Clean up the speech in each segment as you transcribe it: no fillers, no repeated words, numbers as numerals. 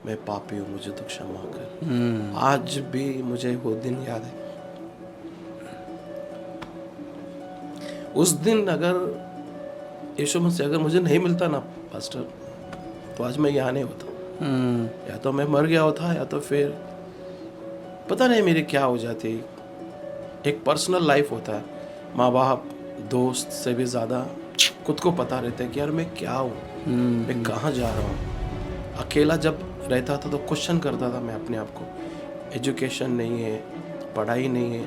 मैं पापी हूँ, मुझे तो क्षमा कर। आज भी मुझे वो दिन याद है। उस दिन अगर यीशु मसीह अगर मुझे नहीं मिलता ना पास्टर, तो आज मैं यहाँ नहीं होता। या तो मैं मर गया होता, या तो फिर पता नहीं मेरी क्या हो जाती। एक पर्सनल लाइफ होता है, माँ बाप दोस्त से भी ज़्यादा खुद को पता रहता है कि यार मैं क्या हूँ, मैं कहाँ जा रहा हूँ। अकेला जब रहता था तो क्वेश्चन करता था मैं अपने आप को। एजुकेशन नहीं है, पढ़ाई नहीं है,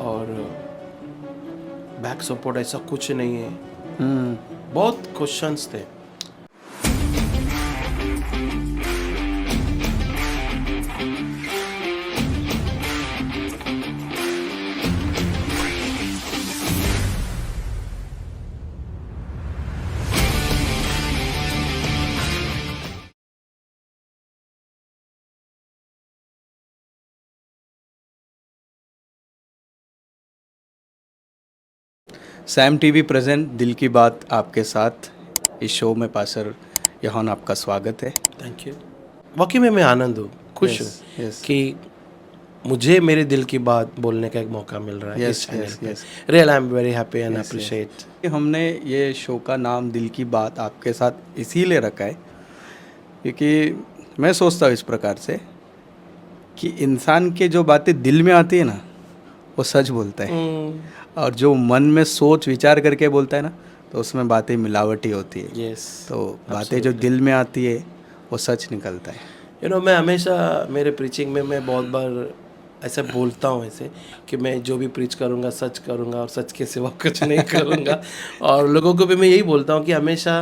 और बैक सपोर्ट ऐसा कुछ नहीं है। बहुत क्वेश्चंस थे। सैम टीवी प्रेजेंट दिल की बात आपके साथ। इस शो में पास्टर योहान आपका स्वागत है। Thank you. वाकई में मैं आनंद हूँ, खुश हूँ yes. कि मुझे मेरे दिल की बात बोलने का एक मौका मिल रहा है इस चैनल पे। yes. Real I am very happy and appreciate. हमने ये शो का नाम दिल की बात आपके साथ इसीलिए रखा है क्योंकि मैं सोचता हूँ इस प्रकार से कि इंसान के जो बातें दिल में आती है ना, वो सच बोलता है, और जो मन में सोच विचार करके बोलता है ना, तो उसमें बातें मिलावटी होती है। यस, तो बातें जो दिल में आती है वो सच निकलता है। मैं हमेशा मेरे प्रीचिंग में मैं बहुत बार ऐसा बोलता हूँ ऐसे कि मैं जो भी प्रीच करूँगा सच करूँगा और सच के सिवा कुछ नहीं करूँगा। और लोगों को भी मैं यही बोलता हूँ कि हमेशा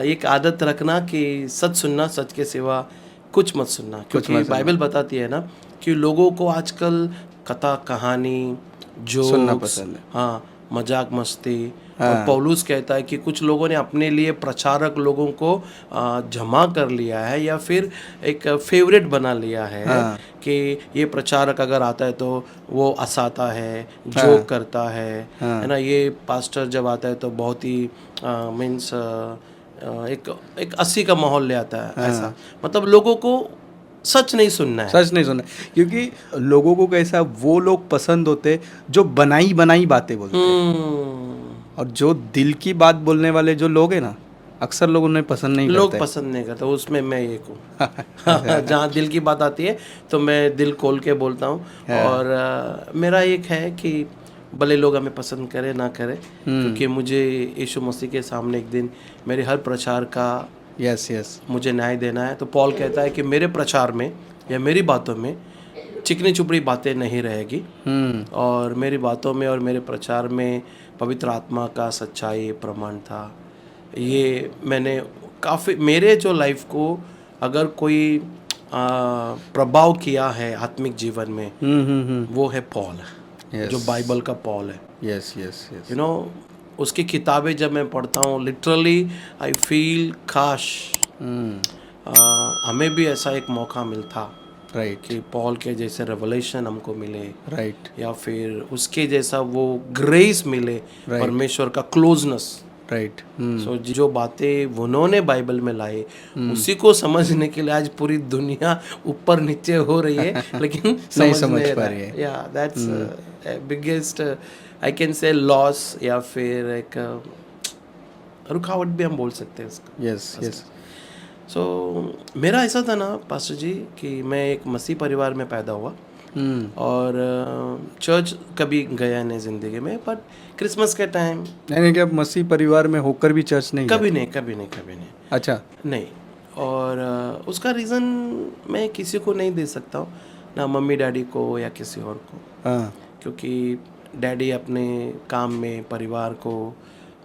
एक आदत रखना कि सच सुनना, सच के सिवा कुछ मत सुनना। क्योंकि बाइबल बताती है ना कि लोगों को आजकल कथा कहानी सुनना जोक्स, पसंद है। हाँ, मजाक मस्ती। और पौलुस कहता है कि कुछ लोगों ने अपने लिए प्रचारक लोगों को जमा कर लिया है, या फिर एक फेवरेट बना लिया है कि ये प्रचारक अगर आता है तो वो हंसाता है, जोक करता है ना। ये पास्टर जब आता है तो बहुत ही मीन्स एक अस्सी का माहौल ले आता है। ऐसा मतलब लोगों को सच नहीं सुनना है। सच नहीं सुनना, क्योंकि लोगों को कैसा, वो लोग पसंद होते जो बनाई बनाई बातें बोलते हैं, और जो दिल की बात बोलने वाले जो लोग हैं ना, अक्सर लोग उन्हें पसंद नहीं लोग करते। पसंद नहीं करते। उसमें मैं एक हूँ। जहाँ दिल की बात आती है तो मैं दिल खोल के बोलता हूँ। और मेरा एक है कि भले लोग हमें पसंद करें ना करें, क्योंकि मुझे यीशु मसीह के सामने एक दिन मेरे हर प्रचार का यस मुझे न्याय देना है। तो पॉल कहता है कि मेरे प्रचार में या मेरी बातों में चिकनी चुपड़ी बातें नहीं रहेगी, और मेरी बातों में और मेरे प्रचार में पवित्र आत्मा का सच्चाई प्रमाण था। ये मैंने काफ़ी मेरे जो लाइफ को अगर कोई प्रभाव किया है आत्मिक जीवन में, वो है पॉल, जो बाइबल का पॉल है। यस उसकी किताबें जब मैं पढ़ता हूँ, लिटरली आई फील काश हमें भी ऐसा एक मौका मिलता, राइट, कि पॉल के जैसे रेवलेशन हमको मिले, राइट, या फिर उसके जैसा वो ग्रेस मिले, परमेश्वर का क्लोजनेस, राइट। सो जो बातें उन्होंने बाइबल में लाए, उसी को समझने के लिए आज पूरी दुनिया ऊपर नीचे हो रही है, लेकिन नहीं समझ पा रही है। या that's biggest I can say loss, या फिर एक रुकावट भी हम बोल सकते हैं इसका। यस सो मेरा ऐसा था ना पास्टर जी कि मैं एक मसीह परिवार में पैदा हुआ, और चर्च कभी गया नहीं ज़िंदगी में, बट क्रिसमस के टाइम। यानी कि आप मसीह परिवार में होकर भी चर्च नहीं कभी जाते? नहीं। अच्छा। नहीं। और उसका रीज़न मैं किसी को नहीं दे सकता हूँ, ना मम्मी डैडी को या किसी और को। क्योंकि डैडी अपने काम में परिवार को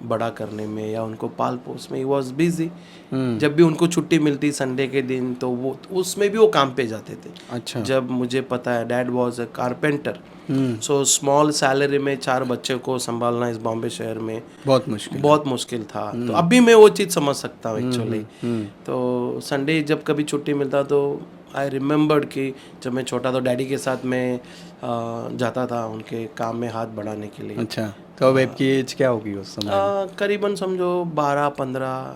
बड़ा करने में या उनको पाल पोस में ही वॉज बिजी। जब भी उनको छुट्टी मिलती संडे के दिन, तो वो उसमें भी वो काम पे जाते थे। अच्छा। जब मुझे पता है, dad was a carpenter, so small salary में 4 बच्चे को संभालना इस बॉम्बे शहर में बहुत मुश्किल था। तो अभी मैं वो चीज़ समझ सकता हूँ एक्चुअली। तो संडे जब कभी छुट्टी मिलता तो आई रिमेम्बर्ड कि जब मैं छोटा तो डैडी के साथ मैं जाता था उनके काम में हाथ बढ़ाने के लिए। अच्छा, तो अब आपकी एज क्या होगी उस समय? करीबन समझो 12-15,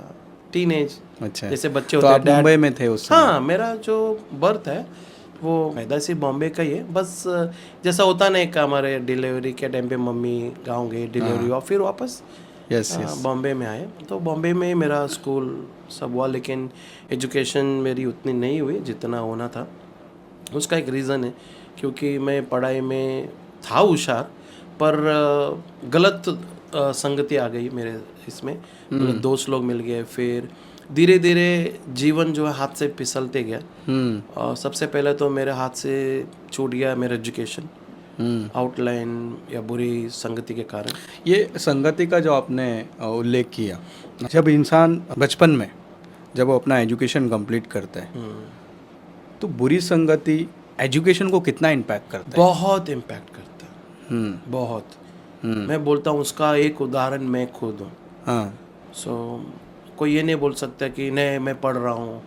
टीन एज। अच्छा, जैसे बच्चे तो होते आप हैं, डैड। मुंबई में थे उस समय? हाँ, मेरा जो बर्थ है वो पैदाइशी बॉम्बे का ही है। बस जैसा होता नहीं कि हमारे डिलीवरी के टाइम पे मम्मी गाँव गई डिलीवरी हुआ, फिर वापस यस यस। बॉम्बे में आए। तो बॉम्बे में मेरा स्कूल सब हुआ, लेकिन एजुकेशन मेरी उतनी नहीं हुई जितना होना था। उसका एक रीज़न है, क्योंकि मैं पढ़ाई में था होशियार, पर गलत संगति आ गई मेरे इसमें, मतलब दोस्त लोग मिल गए। फिर धीरे धीरे जीवन जो है हाथ से फिसलते गया। और सबसे पहले तो मेरे हाथ से छूट गया मेरा एजुकेशन, आउटलाइन या बुरी संगति के कारण। ये संगति का जो आपने उल्लेख किया, जब इंसान बचपन में जब वो अपना एजुकेशन कंप्लीट करता है तो बुरी संगति एजुकेशन को कितना इम्पैक्ट करता है? बहुत इम्पैक्ट करता है, बहुत। मैं बोलता हूँ उसका एक उदाहरण मैं खुद हूँ। हाँ। सो कोई ये नहीं बोल सकता कि नहीं मैं पढ़ रहा हूँ,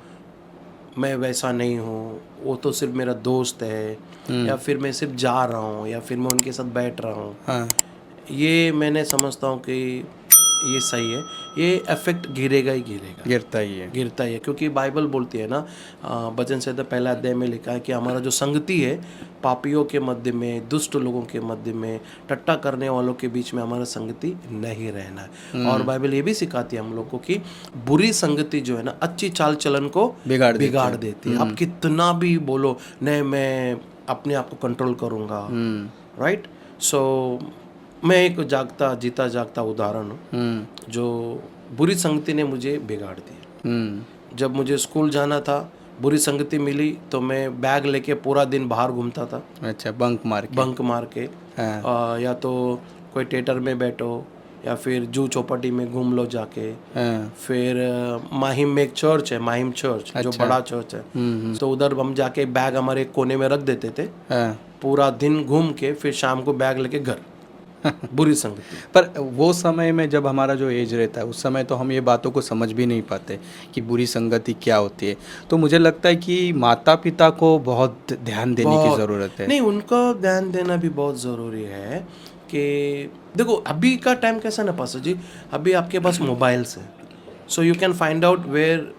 मैं वैसा नहीं हूँ, वो तो सिर्फ मेरा दोस्त है, या फिर मैं सिर्फ जा रहा हूँ, या फिर मैं उनके साथ बैठ रहा हूँ। हाँ। ये मैंने समझता हूँ कि ये सही है, ये इफेक्ट गिरेगा ही गिरेगा, गिरता ही है। गिरता ही है। क्योंकि बाइबल बोलती है ना, वचन से तो पहला अध्याय में लिखा है कि हमारा जो संगति है पापियों के मध्य में, दुष्ट लोगों के मध्य में, टट्टा करने वालों के बीच में हमारा संगति नहीं रहना है। और बाइबल ये भी सिखाती है हम लोग को कि बुरी संगति जो है ना अच्छी चाल चलन को बिगाड़ देती है। आप कितना भी बोलो नहीं मैं अपने आप को कंट्रोल करूँगा, राइट। सो मैं एक जीता जागता उदाहरण हूँ, जो बुरी संगति ने मुझे बिगाड़ दिया। जब मुझे स्कूल जाना था, बुरी संगति मिली तो मैं बैग लेके पूरा दिन बाहर घूमता था। अच्छा, बंक मार के। हाँ। या तो कोई थिएटर में बैठो, या फिर जू चौपाटी में घूम लो जाके। हाँ। फिर माहिम में एक चर्च है, माहिम चर्च, जो बड़ा चर्च है, तो उधर हम जाके बैग हमारे कोने में रख देते थे। हाँ। पूरा दिन घूम के फिर शाम को बैग लेके घर। बुरी संगति। पर वो समय में जब हमारा जो एज रहता है उस समय तो हम ये बातों को समझ भी नहीं पाते कि बुरी संगति क्या होती है। तो मुझे लगता है कि माता पिता को बहुत ध्यान देने की ज़रूरत है। नहीं, उनको ध्यान देना भी बहुत ज़रूरी है। कि देखो अभी का टाइम कैसा ना पास जी, अभी आपके पास मोबाइल्स है, so you can find out where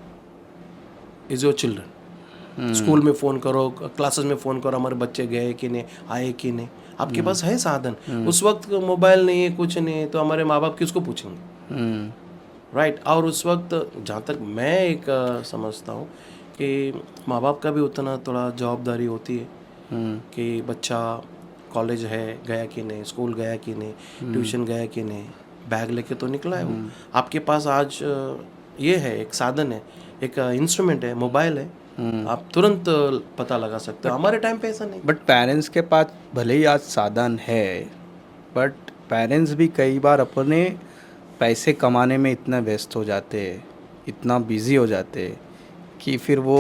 is your children. School में फ़ोन करो, क्लासेस में फ़ोन करो, हमारे बच्चे गए कि नहीं, आए कि नहीं। आपके पास है साधन। उस वक्त मोबाइल नहीं है, कुछ नहीं है, तो हमारे माँ बाप किसको पूछेंगे, राइट। और उस वक्त जहाँ तक मैं एक समझता हूँ कि माँ बाप का भी उतना थोड़ा जवाबदारी होती है कि बच्चा कॉलेज है गया कि नहीं, स्कूल गया कि नहीं, ट्यूशन गया कि नहीं, बैग लेके तो निकला है वो। आपके पास आज ये है, एक साधन है, एक इंस्ट्रूमेंट है, मोबाइल है, आप तुरंत पता लगा सकते हो। हमारे टाइम पे ऐसा नहीं। बट पेरेंट्स के पास भले ही आज साधन है, बट पेरेंट्स भी कई बार अपने पैसे कमाने में इतना व्यस्त हो जाते हैं, इतना बिजी हो जाते हैं कि फिर वो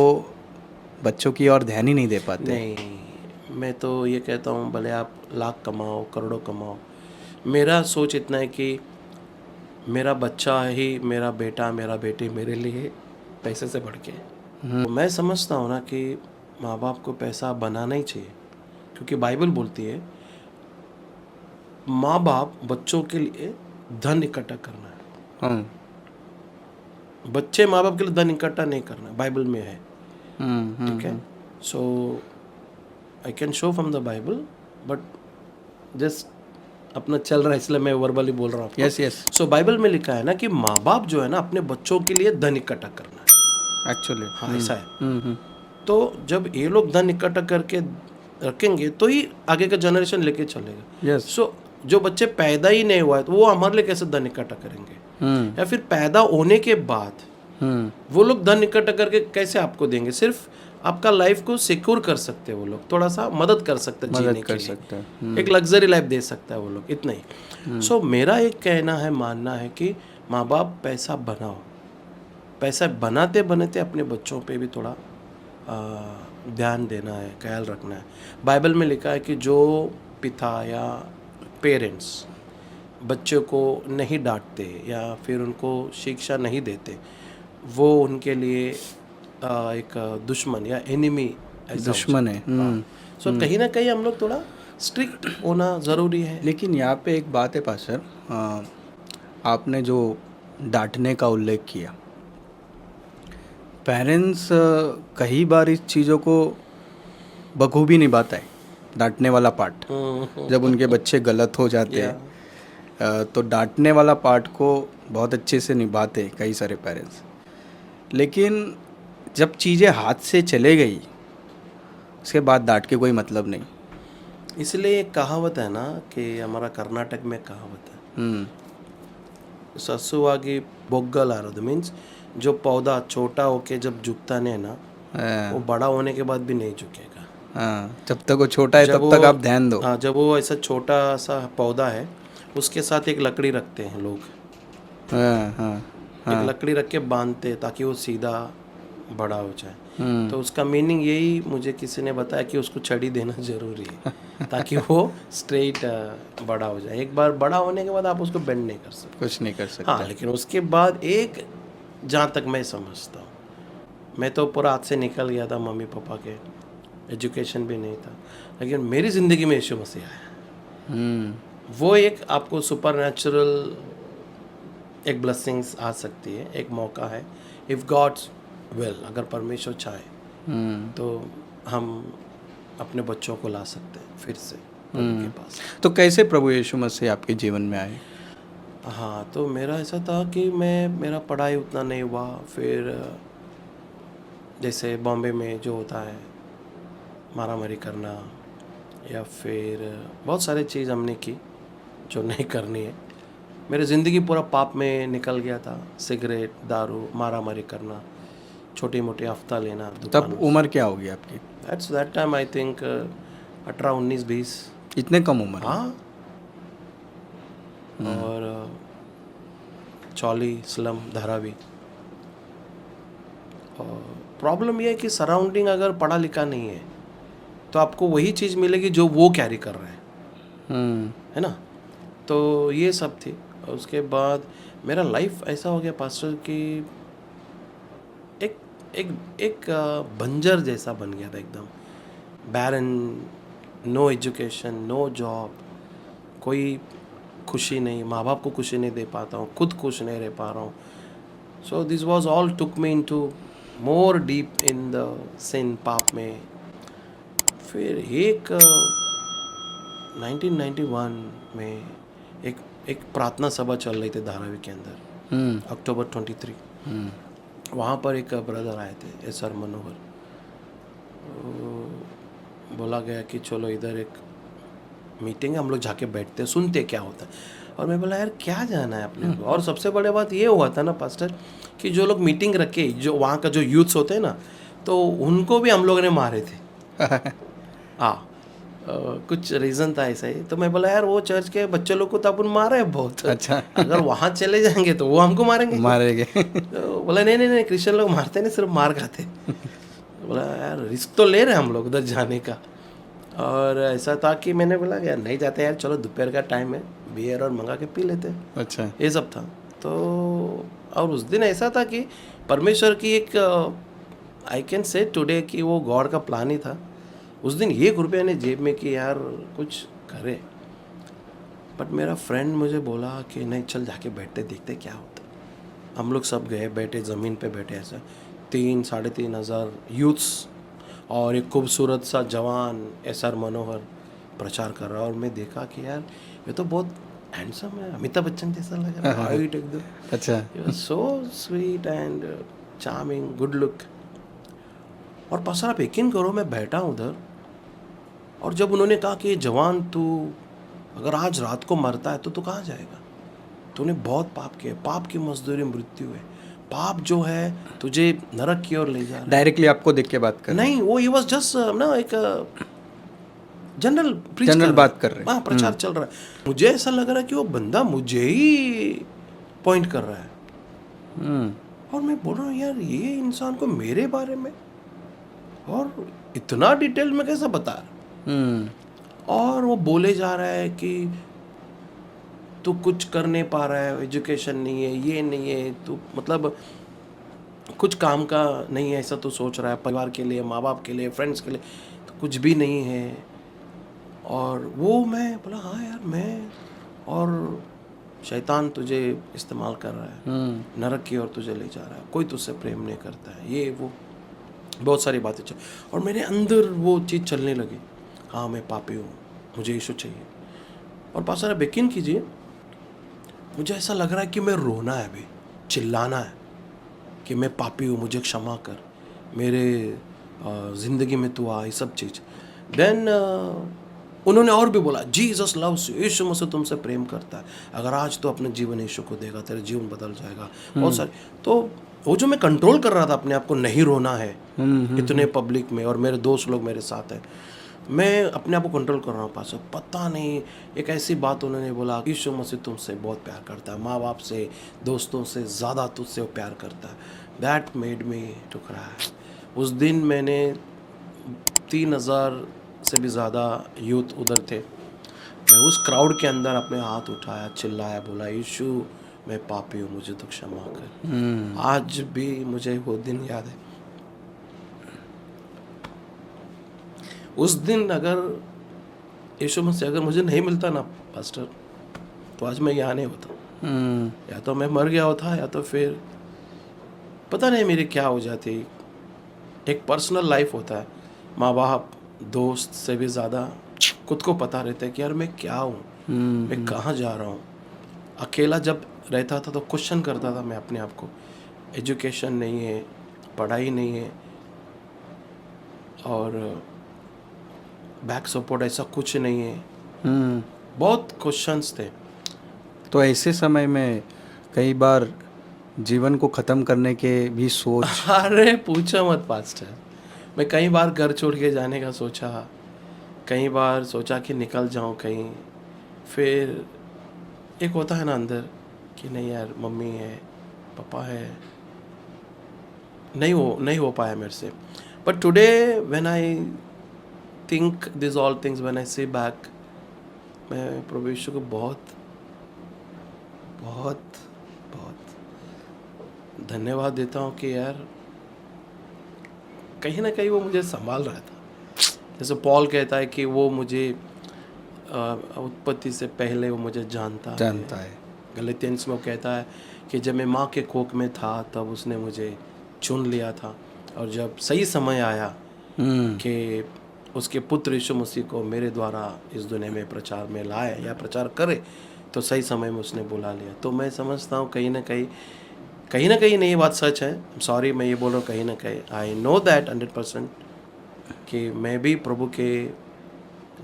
बच्चों की ओर ध्यान ही नहीं दे पाते। नहीं, मैं तो ये कहता हूँ भले आप लाख कमाओ, करोड़ों कमाओ, मेरा सोच इतना है कि मेरा बच्चा ही, मेरा बेटा, मेरा बेटी मेरे लिए पैसे से बढ़ के है। तो मैं समझता हूँ ना कि माँ बाप को पैसा बनाना ही चाहिए, क्योंकि बाइबल बोलती है माँ बाप बच्चों के लिए धन इकट्ठा करना है। हाँ। बच्चे माँ बाप के लिए धन इकट्ठा नहीं करना, बाइबल में है, ठीक है। So I can show from the Bible, but just अपना चल रहा है इसलिए मैं वर्बली बोल रहा हूँ। Yes yes. सो बाइबल में लिखा है ना कि माँ बाप जो है ना अपने बच्चों के लिए धन इकट्ठा करना है, एक्चुअली। हाँ ऐसा है। तो जब ये लोग धन इकट्ठा करके रखेंगे तो ही आगे का जनरेशन लेके चलेगा। यस। सो जो बच्चे पैदा ही नहीं हुआ है तो वो हमारे लिए कैसे धन इकट्ठा करेंगे, या फिर पैदा होने के बाद वो लोग धन इकट्ठा करके कैसे आपको देंगे। सिर्फ आपका लाइफ को सिक्योर कर सकते हैं वो लोग, थोड़ा सा मदद कर सकते हैं जीने के लिए, एक लग्जरी लाइफ दे सकता है वो लोग, इतना ही। सो मेरा एक कहना है, मानना है कि माँ बाप पैसा बनाओ, पैसा बनाते बनाते अपने बच्चों पे भी थोड़ा ध्यान देना है, ख्याल रखना है। बाइबल में लिखा है कि जो पिता या पेरेंट्स बच्चों को नहीं डांटते या फिर उनको शिक्षा नहीं देते, वो उनके लिए एक दुश्मन या एनिमी दुश्मन है। सो कहीं ना कहीं हम लोग थोड़ा स्ट्रिक्ट होना ज़रूरी है। लेकिन यहाँ पे एक बात है पास्टर, आपने जो डांटने का उल्लेख किया, पेरेंट्स कई बार इस चीज़ों को बखूबी निभाता है, डांटने वाला पार्ट। जब उनके बच्चे गलत हो जाते हैं तो डांटने वाला पार्ट को बहुत अच्छे से निभाते हैं कई सारे पेरेंट्स। लेकिन जब चीज़ें हाथ से चले गई उसके बाद डांट के कोई मतलब नहीं। इसलिए एक कहावत है ना कि हमारा कर्नाटक में कहावत है, ससुवागी बोग्गल आरोद, मीन्स जो पौधा छोटा होके जब झुकता नहीं है ना, वो बड़ा होने के बाद भी नहीं झुकेगा। हाँ, जब तक वो छोटा है जब तब तक आप ध्यान दो। हाँ, जब वो ऐसा छोटा सा पौधा है उसके साथ एक लकड़ी रखते हैं लोग, हाँ, एक लकड़ी रख के बांधते हैं ताकि वो सीधा बड़ा हो जाए। तो उसका मीनिंग यही मुझे किसी ने बताया कि उसको छड़ी देना जरूरी है ताकि वो स्ट्रेट बड़ा हो जाए। एक बार बड़ा होने के बाद आप उसको बेंड नहीं कर सकते, कुछ नहीं कर सकते। हाँ, लेकिन उसके बाद एक, जहाँ तक मैं समझता हूँ, मैं तो पूरा हाथ से निकल गया था, मम्मी पापा के एजुकेशन भी नहीं था, लेकिन मेरी ज़िंदगी में यीशु मसीह आया। वो एक आपको सुपर नेचुरल एक ब्लेसिंग्स आ सकती है, एक मौका है, इफ़ गॉड्स विल, अगर परमेश्वर चाहे तो हम अपने बच्चों को ला सकते हैं फिर से प्रभु के पास। तो कैसे प्रभु यीशु मसीह आपके जीवन में आए? हाँ, तो मेरा ऐसा था कि मेरा पढ़ाई उतना नहीं हुआ, फिर जैसे बॉम्बे में जो होता है मारामारी करना, या फिर बहुत सारी चीज़ हमने की जो नहीं करनी है। मेरी ज़िंदगी पूरा पाप में निकल गया था, सिगरेट, दारू, मारामारी करना, छोटी मोटी हफ्ता लेना। तब उम्र क्या होगी आपकी? एट्स दैट टाइम आई थिंक 18, 19, 20। इतने कम उम्र? हाँ। और चौली, स्लम, धारावी। और प्रॉब्लम ये है कि सराउंडिंग अगर पढ़ा लिखा नहीं है तो आपको वही चीज़ मिलेगी जो वो कैरी कर रहे हैं, है ना। तो ये सब थी। और उसके बाद मेरा लाइफ ऐसा हो गया पास्टर कि एक एक एक बंजर जैसा बन गया था, एकदम बैरन, नो एजुकेशन, नो जॉब, कोई खुशी नहीं, माँ बाप को खुशी नहीं दे पाता हूँ, खुद खुश नहीं रह पा रहा हूँ। So this was all took me into more deep in the sin, पाप में। फिर एक 1991 में एक प्रार्थना सभा चल रही थी धारावी के अंदर, अक्टूबर 23। वहाँ पर एक ब्रदर आए थे, SR मनोहर। बोला गया कि चलो इधर एक मीटिंग है, हम लोग जाके बैठते हैं, सुनते क्या होता है। और मैं बोला यार क्या जाना है अपने को। और सबसे बड़े बात ये हुआ था ना पास्टर कि जो लोग मीटिंग रखे, जो वहाँ का जो यूथ्स होते हैं ना, तो उनको भी हम लोगों ने मारे थे। हाँ, कुछ रीज़न था ऐसा ही। तो मैं बोला यार वो चर्च के बच्चे लोग को तो अपन मारे हैं बहुत, अच्छा। अगर वहाँ चले जाएंगे तो वो हमको मारेंगे। तो बोला नहीं, क्रिश्चियन लोग मारते नहीं, सिर्फ मार खाते। बोला यार रिस्क तो ले रहे हैं हम लोग उधर जाने का। और ऐसा था कि मैंने बोला यार नहीं जाते यार, चलो दोपहर का टाइम है, बियर और मंगा के पी लेते हैं। अच्छा, ये सब था। तो और उस दिन ऐसा था कि परमेश्वर की एक, आई कैन से टुडे कि वो गॉड का प्लान ही था। उस दिन ₹1 ने जेब में कि यार कुछ करे, बट मेरा फ्रेंड मुझे बोला कि नहीं चल जाके बैठते देखते क्या होता। हम लोग सब गए, बैठे ज़मीन पे बैठे, ऐसा 3-3,500 यूथ्स और एक खूबसूरत सा जवान SR मनोहर प्रचार कर रहा। और मैं देखा कि यार ये तो बहुत हैंडसम है, अमिताभ बच्चन जैसा लग रहा है, हाइट एकदम। अच्छा, so sweet and charming, good look. और पास्टर आप यकीन करो, मैं बैठा उधर, और जब उन्होंने कहा कि जवान तू अगर आज रात को मरता है तो तू कहाँ जाएगा, तूने बहुत पाप किया, पाप की मजदूरी मृत्यु है, पाप जो है तुझे नरक की ओर ले जा रहा है। डायरेक्टली आपको देख के बात कर? नहीं, वो ही वॉज जस्ट ना एक जनरल बात कर रहे हैं। हाँ, प्रचार चल रहा है। मुझे ऐसा लग रहा है कि वो बंदा मुझे ही पॉइंट कर रहा है। और मैं बोल रहा हूँ यार ये इंसान को मेरे बारे में और इतना डिटेल में कैसा बता रहा। और वो बोले जा रहा है कि तू कुछ कर नहीं पा रहा है, एजुकेशन नहीं है, ये नहीं है, तू मतलब कुछ काम का नहीं है, ऐसा तू सोच रहा है, परिवार के लिए, माँ बाप के लिए, फ्रेंड्स के लिए, तो कुछ भी नहीं है। और वो मैं बोला हाँ यार मैं, और शैतान तुझे इस्तेमाल कर रहा है, नरक की ओर तुझे ले जा रहा है, कोई तुझसे प्रेम नहीं करता है, ये वो बहुत सारी बातें चल। और मेरे अंदर वो चीज़ चलने लगी, हाँ मैं पापी हूँ, मुझे यीशु चाहिए। और पास्टर आप यकीन कीजिए, मुझे ऐसा लग रहा है कि मैं रोना है अभी, चिल्लाना है कि मैं पापी हूँ, मुझे क्षमा कर, मेरे ज़िंदगी में तू आ, ये सब चीज़। देन उन्होंने और भी बोला, जीसस लव्स यू, यीशु मसीह तुमसे प्रेम करता है, अगर आज तो अपने जीवन यीशु को देगा, तेरा जीवन बदल जाएगा। बहुत सारे, तो वो जो मैं कंट्रोल कर रहा था अपने आप को, नहीं रोना है इतने पब्लिक में, और मेरे दोस्त लोग मेरे साथ हैं, मैं अपने आप को कंट्रोल कर रहा हूँ। पास पता नहीं एक ऐसी बात उन्होंने बोला, यीशु मसीह तुमसे बहुत प्यार करता है, माँ बाप से, दोस्तों से ज़्यादा तुझसे वो प्यार करता है। That made me to cry. उस दिन मैंने 3000 से भी ज़्यादा यूथ उधर थे, मैं उस क्राउड के अंदर अपने हाथ उठाया, चिल्लाया, बोला यीशु मैं पापी हूँ, मुझे तो क्षमा कर। आज भी मुझे वो दिन याद है। उस दिन अगर यीशु मसीह अगर मुझे नहीं मिलता ना पास्टर, तो आज मैं यहाँ नहीं होता। या तो मैं मर गया होता, या तो फिर पता नहीं मेरी क्या हो जाती। एक पर्सनल लाइफ होता है, माँ बाप दोस्त से भी ज़्यादा खुद को पता रहता है कि यार मैं क्या हूँ, मैं कहाँ जा रहा हूँ। अकेला जब रहता था तो क्वेश्चन करता था मैं अपने आप को, एजुकेशन नहीं है, पढ़ाई नहीं है, और बैक सपोर्ट ऐसा कुछ नहीं है, बहुत क्वेश्चंस थे। तो ऐसे समय में कई बार जीवन को ख़त्म करने के भी सोच अरे पूछो मत पास्टर, मैं कई बार घर छोड़ के जाने का सोचा, कई बार सोचा कि निकल जाऊं कहीं, फिर एक होता है ना अंदर कि नहीं यार, मम्मी है, पापा है, नहीं हो पाया मेरे से। But today when I think this all things, when I see back, मैं प्रभु यीशु को बहुत बहुत बहुत धन्यवाद देता हूँ कि यार कहीं ना कहीं वो मुझे संभाल रहा था। जैसे पॉल कहता है कि वो मुझे उत्पत्ति से पहले वो मुझे जानता है। गलतियंस में वो कहता है कि जब मैं माँ के कोख में था तब उसने मुझे चुन लिया था, और जब सही समय आया कि उसके पुत्र यीशु मसीह को मेरे द्वारा इस दुनिया में प्रचार में लाए या प्रचार करे, तो सही समय में उसने बुला लिया। तो मैं समझता हूँ कहीं ना कहीं नहीं, ये बात सच है। सॉरी मैं ये बोल रहा हूँ कहीं ना कहीं, आई नो दैट 100% कि मैं भी प्रभु के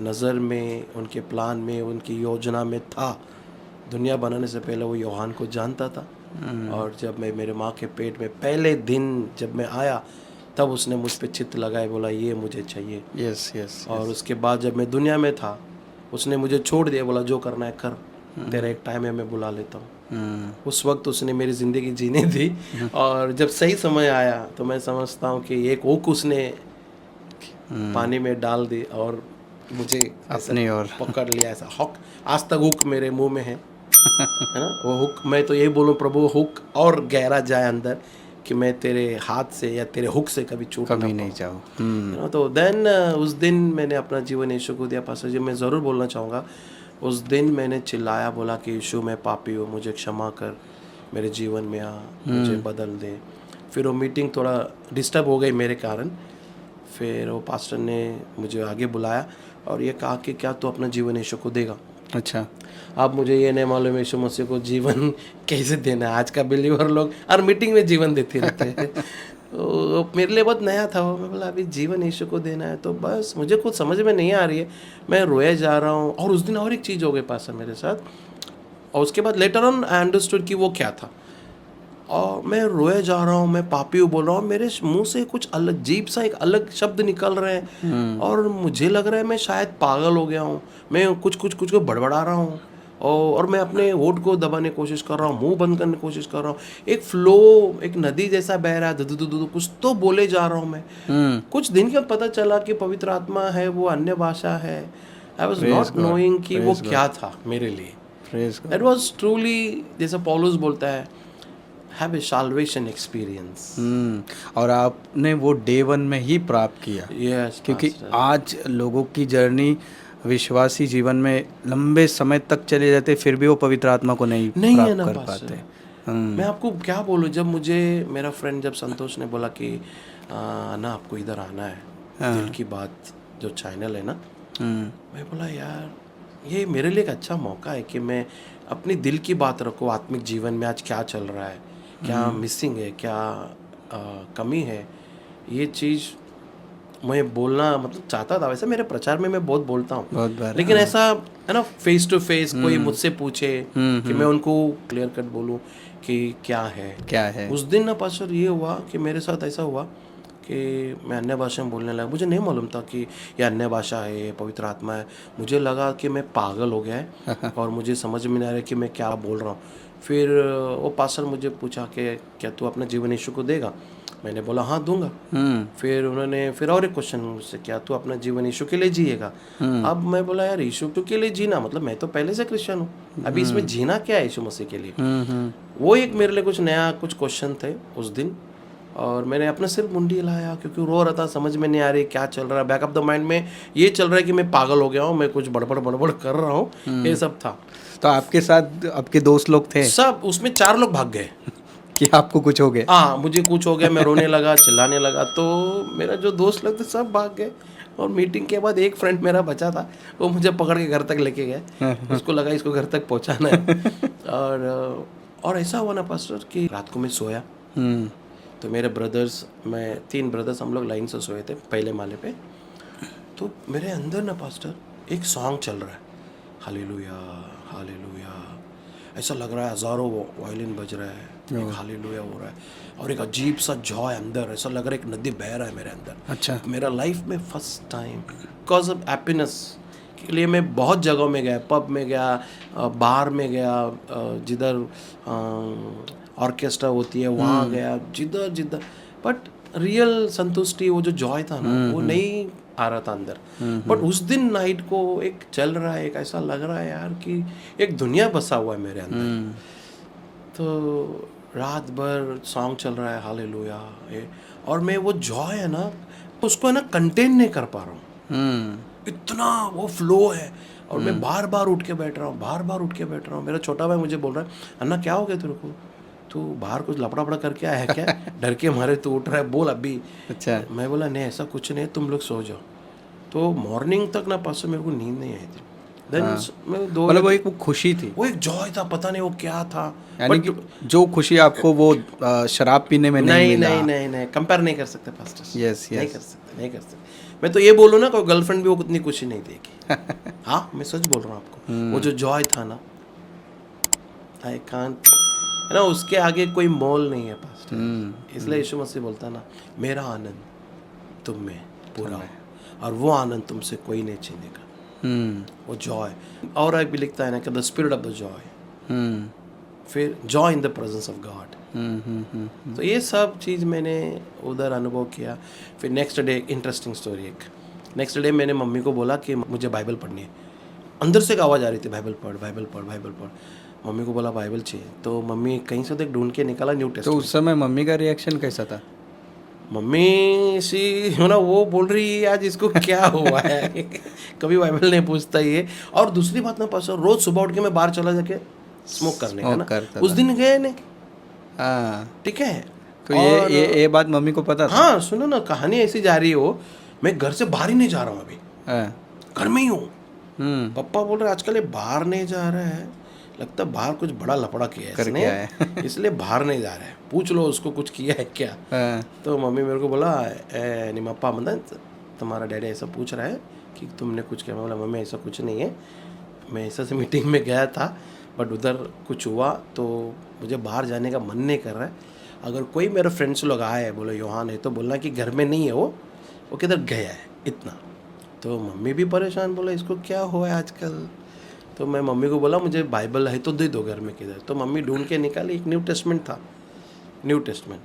नज़र में, उनके प्लान में, उनकी योजना में था। दुनिया बनाने से पहले वो यूहन्ना को जानता था, और जब मैं मेरे माँ के पेट में पहले दिन जब मैं आया, तब उसने मुझ पे चित्त लगाए, बोला ये मुझे चाहिए। यस। और उसके बाद जब मैं दुनिया में था, उसने मुझे छोड़ दिया, बोला जो करना है कर, तेरा एक टाइम है, मैं बुला लेता हूँ। उस वक्त उसने मेरी ज़िंदगी जीने दी, और जब सही समय आया तो मैं समझता हूँ कि एक हुक उसने पानी में डाल दी और मुझे अपनी ओर पकड़ लिया। ऐसा हुक, आज तक हुक मेरे मुंह में है ना वो हुक। मैं तो यही बोलूँ प्रभु, हुक और गहरा जाए अंदर, कि मैं तेरे हाथ से या तेरे हुक से कभी छूट नहीं जाऊँ। तो देन उस दिन मैंने अपना जीवन यीशु को दिया। पास्टर जी मैं ज़रूर बोलना चाहूँगा, उस दिन मैंने चिल्लाया, बोला कि यीशु मैं पापी हूँ, मुझे क्षमा कर, मेरे जीवन में आ, मुझे बदल दे। फिर वो मीटिंग थोड़ा डिस्टर्ब हो गई मेरे कारण। फिर वो पास्टर ने मुझे आगे बुलाया और ये कहा कि क्या तू अपना जीवन यीशु को देगा। अच्छा, अब मुझे ये नहीं मालूम यीशु मसीह को जीवन कैसे देना है। आज का बिलीवर लोग हर मीटिंग में जीवन देते रहते हैं। तो मेरे लिए बहुत नया था वो। मैं बोला अभी जीवन यीशु को देना है, तो बस मुझे कुछ समझ में नहीं आ रही है, मैं रोए जा रहा हूँ। और उस दिन और एक चीज़ हो गई पास्टर मेरे साथ, और उसके बाद लेटर ऑन आई अंडरस्टूड कि वो क्या था। और मैं रोए जा रहा हूँ, मैं पापी हूँ बोल रहा हूँ, मेरे मुंह से कुछ अलग अजीब सा एक अलग शब्द निकल रहे हैं, और मुझे लग रहा है मैं शायद पागल हो गया हूँ। मैं कुछ को बड़बड़ा रहा हूँ, और मैं अपने होठ को दबाने की कोशिश कर रहा हूँ, मुंह बंद करने की कोशिश कर रहा हूँ। एक फ्लो, एक नदी जैसा बह रहा है, दुदु कुछ तो बोले जा रहा हूँ मैं। कुछ दिन के बाद पता चला कि पवित्र आत्मा है, वो अन्य भाषा है। आई वॉज नॉट नोइंग कि वो क्या था मेरे लिए। इट वॉज ट्रूली, जैसे पौलुस बोलता है, हैव ए साल्वेशन एक्सपीरियंस। और आपने वो डे 1 में ही प्राप्त किया। यस, क्योंकि आज लोगों की जर्नी विश्वासी जीवन में लंबे समय तक चले जाते फिर भी वो पवित्र आत्मा को नहीं नहीं है प्राप्त ना कर पास्टर। पाते। मैं आपको क्या बोलूँ, जब मुझे मेरा फ्रेंड जब संतोष ने बोला कि ना आपको इधर आना है, दिल की बात जो चैनल है ना, मैं बोला यार ये मेरे लिए एक अच्छा मौका है कि मैं अपनी दिल की बात रखूँ, आत्मिक जीवन में आज क्या चल रहा है, क्या मिसिंग है, क्या कमी है, ये चीज़ मैं बोलना मतलब चाहता था। वैसे मेरे प्रचार में मैं बहुत बोलता हूँ, बहुत बार, लेकिन ऐसा है ना फेस टू फेस कोई मुझसे पूछे कि मैं उनको क्लियर कट बोलूँ कि क्या है। उस दिन ना पास्टर ये हुआ कि मेरे साथ ऐसा हुआ कि मैं अन्य भाषा में बोलने लगा। मुझे नहीं मालूम था कि ये अन्य भाषा है, ये पवित्र आत्मा है। मुझे लगा कि मैं पागल हो गया है और मुझे समझ में नहीं आ रहा कि मैं क्या बोल रहा हूँ। फिर वो पास्टर मुझे पूछा कि क्या तू अपना जीवन यीशु को देगा? मैंने बोला हाँ दूंगा। फिर उन्होंने फिर और एक क्वेश्चन मुझसे, क्या तू अपना जीवन यीशु के लिए जिएगा? अब मैं बोला यार यीशु के लिए जीना मतलब मैं तो पहले से क्रिश्चियन हूँ, अभी इसमें जीना क्या है यीशु मसीह के लिए? वो एक मेरे लिए कुछ नया कुछ क्वेश्चन थे उस दिन। और मैंने अपने सिर्फ मुंडी हिलाया क्योंकि रो रहा था, समझ में नहीं आ रही क्या चल रहा है। बैक ऑफ द माइंड में ये चल रहा है कि मैं पागल हो गया हूँ, मैं कुछ बड़बड़ कर रहा हूँ, ये सब था। तो आपके साथ आपके दोस्त लोग थे सब उसमें 4 लोग भाग गए कि आपको कुछ हो गया? हाँ मुझे कुछ हो गया, मैं रोने लगा, चिल्लाने लगा। तो मेरा जो दोस्त लोग थे सब भाग गए। और मीटिंग के बाद एक फ्रेंड मेरा बचा था, वो मुझे पकड़ के घर तक लेके गए। उसको लगा इसको घर तक पहुंचाना है। और ऐसा हुआ ना पास्टर कि रात को मैं सोया तो मेरे ब्रदर्स, मैं 3 ब्रदर्स, हम लोग लाइन से सोए थे पहले माले पे। तो मेरे अंदर ना पास्टर एक सॉन्ग चल रहा है, हालेलुया हालेलुया। ऐसा लग रहा है हज़ारों वायलिन बज रहा है, एक हालेलुया हो रहा है और एक अजीब सा जॉय अंदर, ऐसा लग रहा है एक नदी बह रहा है मेरे अंदर। अच्छा। मेरा लाइफ में first time because of happiness के लिए मैं बहुत जगहों में गया, पब में गया, बार में गया, जिधर ऑर्केस्ट्रा होती है वहाँ गया, जिधर बट रियल संतुष्टि, वो जो जॉय था ना वो नहीं आ रहा था अंदर। बट उस दिन नाइट को एक चल रहा है, एक ऐसा लग रहा है यार कि एक दुनिया बसा हुआ है मेरे अंदर। तो रात भर सॉन्ग चल रहा है हालेलुया, और मैं वो जॉय है ना उसको है ना कंटेन नहीं कर पा रहा हूँ, इतना वो फ्लो है। और मैं बार बार उठ के बैठ रहा हूँ। मेरा छोटा भाई मुझे बोल रहा है अन्ना क्या हो गया तेरे को, तू बाहर कुछ लपड़ा करके आया है क्या? डर के मारे तू उठ रहा है, बोल अभी। अच्छा। मैं बोला नहीं ऐसा कुछ नहीं, तुम लोग सो जाओ। तो मॉर्निंग तक ना पास मेरे को नींद नहीं आई थी। देन मैं मतलब वो एक वो खुशी थी, वो एक जॉय था, पता नहीं वो क्या था। यानी कि जो खुशी आपको वो शराब पीने में नहीं मिला। नहीं कंपेयर नहीं कर सकते पास्टर। यस नहीं कर सकते। मैं तो ये बोलूँ ना कोई गर्लफ्रेंड भी वो उतनी खुशी नहीं देगी। हाँ मैं सच बोल रहा हूँ आपको, वो जो जॉय था ना आई कांट, है ना, उसके आगे कोई मोल नहीं है पास्टर। इसलिए यीशु मसीह बोलता है ना मेरा आनंद तुम में पूरा हो और वो आनंद तुमसे कोई नहीं छीनेगा। वो जॉय। और एक भी लिखता है ना कि the spirit of the joy, फिर joy in the presence of God. तो ये सब चीज़ मैंने उधर अनुभव किया। फिर नेक्स्ट डे इंटरेस्टिंग स्टोरी, एक नेक्स्ट डे मैंने मम्मी को बोला कि मुझे बाइबल पढ़नी है। अंदर से एक आवाज़ आ रही थी बाइबल पढ़। मम्मी को बोला बाइबल चाहिए, तो मम्मी कहीं से देख ढूंढ के निकाला न्यू टेस्टमेंट। तो उस समय मम्मी का रिएक्शन कैसा था? मम्मी सी है ना वो बोल रही है आज इसको क्या हुआ है। कभी बाइबल नहीं पूछता ये। और दूसरी बात ना पास, रोज सुबह उठ के मैं बाहर चला जाके स्मोक करने का ना, उस दिन गए नहीं। हाँ ठीक है। तो ये बात मम्मी को पता था? हाँ सुनो ना, कहानी ऐसी जा रही हो, मैं घर से बाहर ही नहीं जा रहा हूँ अभी, घर में ही हूँ। पापा बोल रहे आजकल ये बाहर नहीं जा रहा है, लगता है बाहर कुछ बड़ा लफड़ा किया है इसने, इसलिए बाहर नहीं जा रहा है, पूछ लो उसको कुछ किया है क्या। तो मम्मी मेरे को बोला निमप्पा मतलब तुम्हारा डैडी ऐसा पूछ रहा है कि तुमने कुछ किया। मैं बोला मम्मी ऐसा कुछ नहीं है, मैं ऐसा से मीटिंग में गया था बट उधर कुछ हुआ तो मुझे बाहर जाने का मन नहीं कर रहा है। अगर कोई मेरे फ्रेंड्स लोग आए बोले योहान है तो बोलना कि घर में नहीं है, वो किधर गया है इतना। तो मम्मी भी परेशान, बोला इसको क्या हुआ है आजकल। तो मैं मम्मी को बोला मुझे बाइबल है तो दे दो घर में किधर। तो मम्मी ढूंढ के निकाली, एक न्यू टेस्टमेंट था। न्यू टेस्टमेंट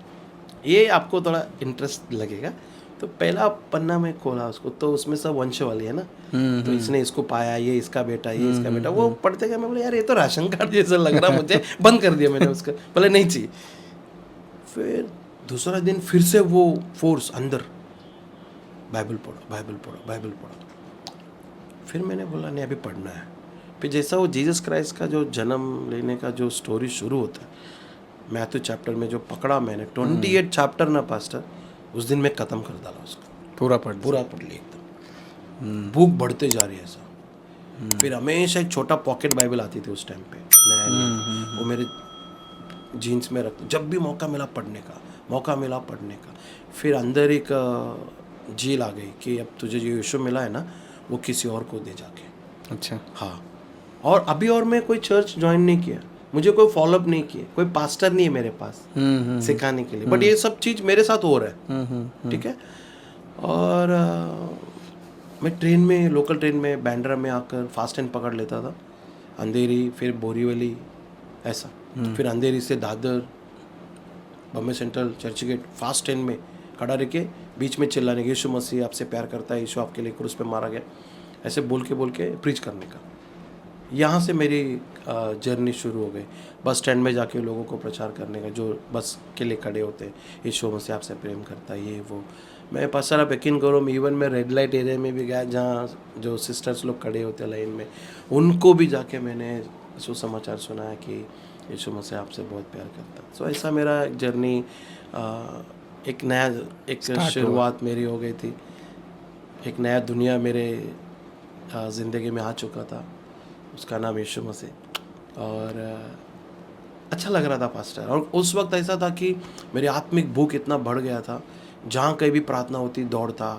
ये आपको थोड़ा इंटरेस्ट लगेगा। तो पहला पन्ना में खोला उसको, तो उसमें सब वंश वाली है ना, तो इसने इसको पाया, ये इसका बेटा, ये इसका बेटा। वो पढ़ते गए, मैं बोला यार ये तो राशन कार्ड जैसा लग रहा मुझे, बंद कर दिया मैंने उसका, बोले नहीं चाहिए। फिर दूसरा दिन फिर से वो फोर्स अंदर, बाइबल पढ़ो। फिर मैंने बोला नहीं अभी पढ़ना है। फिर जैसा वो जीसस क्राइस्ट का जो जन्म लेने का जो स्टोरी शुरू होता है, मैथ्यू चैप्टर में जो पकड़ा मैंने 28 चैप्टर ना पास्टर, उस दिन मैं ख़त्म कर डाला उसको, पूरा पढ़ ली एकदम। भूख बढ़ते जा रही है ऐसा। फिर हमेशा एक छोटा पॉकेट बाइबल आती थी उस टाइम पे, नया, वो मेरे जीन्स में रख, जब भी मौका मिला पढ़ने का। फिर अंदर एक झील आ गई कि अब तुझे जो यीशु मिला है ना वो किसी और को दे जाके। अच्छा। हाँ, और अभी और मैं कोई चर्च ज्वाइन नहीं किया, मुझे कोई फॉलोअप नहीं किया, कोई पास्टर नहीं है मेरे पास सिखाने के लिए, बट ये सब चीज़ मेरे साथ हो रहा है, ठीक है। और मैं ट्रेन में, लोकल ट्रेन में बांद्रा में आकर फास्ट ट्रेन पकड़ लेता था, अंधेरी फिर बोरीवली ऐसा, फिर अंधेरी से Dadar, Bombay central, Churchgate, fast train में खड़ा रह के बीच में चिल्लाने, यीशु मसीह आपसे प्यार करता है, यीशु आपके लिए क्रूस पे मारा गया, ऐसे बोल के प्रीच करने का। यहाँ से मेरी जर्नी शुरू हो गई, बस स्टैंड में जाके लोगों को प्रचार करने का, जो बस के लिए खड़े होते हैं, यीशु मसीह आपसे प्रेम करता है, ये वो। मैं पास्टर आप यकीन करो, मैं इवन मैं रेड लाइट एरिया में भी गया, जहाँ जो सिस्टर्स लोग खड़े होते हैं लाइन में, उनको भी जाके मैंने सुसमाचार सुनाया कि यीशु मसीह आपसे बहुत प्यार करता है। सो ऐसा मेरा जर्नी, एक नया शुरुआत मेरी हो गई थी, एक नया दुनिया मेरे ज़िंदगी में आ चुका था, उसका नाम यीशु मसीह। और अच्छा लग रहा था पास्टर। और उस वक्त ऐसा था कि मेरी आत्मिक भूख इतना बढ़ गया था, जहाँ कहीं भी प्रार्थना होती दौड़ता,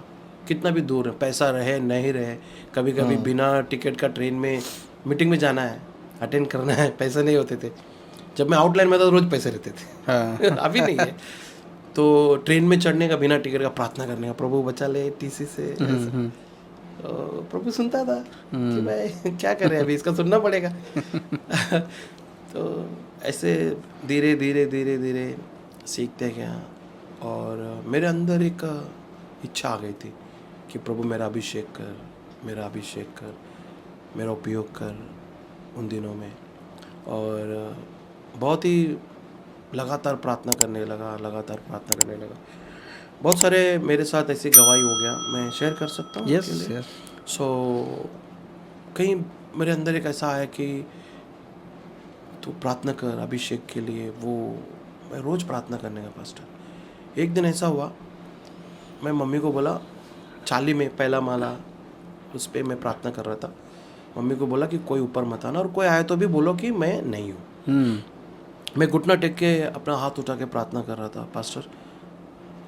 कितना भी दूर है, पैसा रहे नहीं रहे, कभी कभी बिना टिकट का ट्रेन में मीटिंग में जाना है, अटेंड करना है, पैसे नहीं होते थे। जब मैं आउटलाइन में था तो रोज़ पैसे रहते थे। हाँ। अभी नहीं है। तो ट्रेन में चढ़ने का, बिना टिकट का प्रार्थना करने का, प्रभु बचा ले टीसी से। प्रभु सुनता था कि मैं क्या करें, अभी इसका सुनना पड़ेगा। तो ऐसे धीरे धीरे सीखते गया, और मेरे अंदर एक इच्छा आ गई थी कि प्रभु मेरा अभिषेक कर, मेरा उपयोग कर उन दिनों में। और बहुत ही लगातार प्रार्थना करने लगा। बहुत सारे मेरे साथ ऐसी गवाही हो गया, मैं शेयर कर सकता हूँ। यस। सो कहीं मेरे अंदर एक ऐसा आया कि तू प्रार्थना कर अभिषेक के लिए, वो मैं रोज़ प्रार्थना करने का पास्टर। एक दिन ऐसा हुआ, मैं मम्मी को बोला, चाली में पहला माला उस पर मैं प्रार्थना कर रहा था, मम्मी को बोला कि कोई ऊपर मत आना, और कोई आए तो भी बोलो कि मैं नहीं हूँ। मैं घुटना टेक के अपना हाथ उठा के प्रार्थना कर रहा था पास्टर।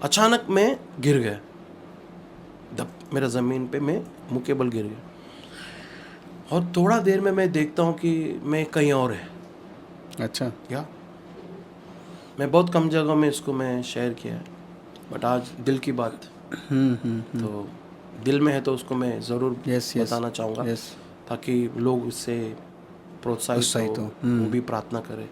अचानक मैं गिर गया, मेरा ज़मीन पे मैं मुँह के बल गिर गया, और थोड़ा देर में मैं देखता हूँ कि मैं कहीं और है। अच्छा। या मैं बहुत कम जगह में इसको मैं शेयर किया है, बट आज दिल की बात तो दिल में है, तो उसको मैं ज़रूर बताना चाहूँगा, ताकि लोग इससे प्रोत्साहित हो, वो भी प्रार्थना करें।